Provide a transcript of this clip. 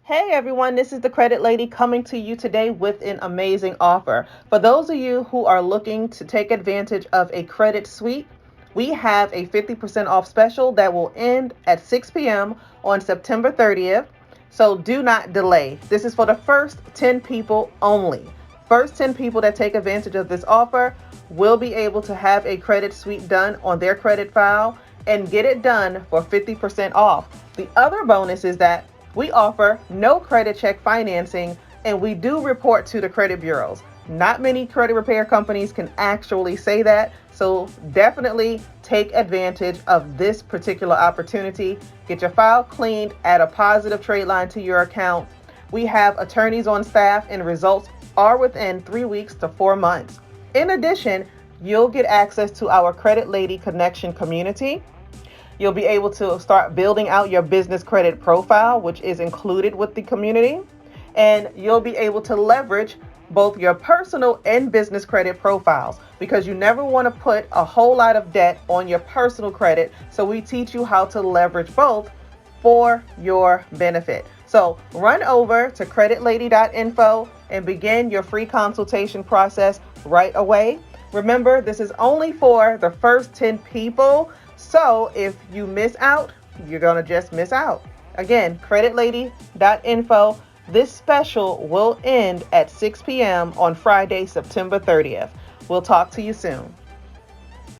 Hey everyone, this is the Credit Lady coming to you today with an amazing offer. For those of you who are looking to take advantage of a credit suite, we have a 50% off special that will end at 6 p.m. on September 30th. So do not delay. This is for the first 10 people only. First 10 people that take advantage of this offer will be able to have a credit suite done on their credit file and get it done for 50% off. The other bonus is that we offer no credit check financing, and we do report to the credit bureaus. Not many credit repair companies can actually say that, so definitely take advantage of this particular opportunity. Get your file cleaned, add a positive trade line to your account. We have attorneys on staff, and results are within 3 weeks to 4 months. In addition, you'll get access to our Credit Lady Connection community. You'll be able to start building out your business credit profile, which is included with the community. And you'll be able to leverage both your personal and business credit profiles because you never want to put a whole lot of debt on your personal credit. So we teach you how to leverage both for your benefit. So run over to creditlady.info and begin your free consultation process right away. Remember, this is only for the first 10 people. So if you miss out, you're going to just miss out. Again, creditlady.info. This special will end at 6 p.m. on Friday, September 30th. We'll talk to you soon.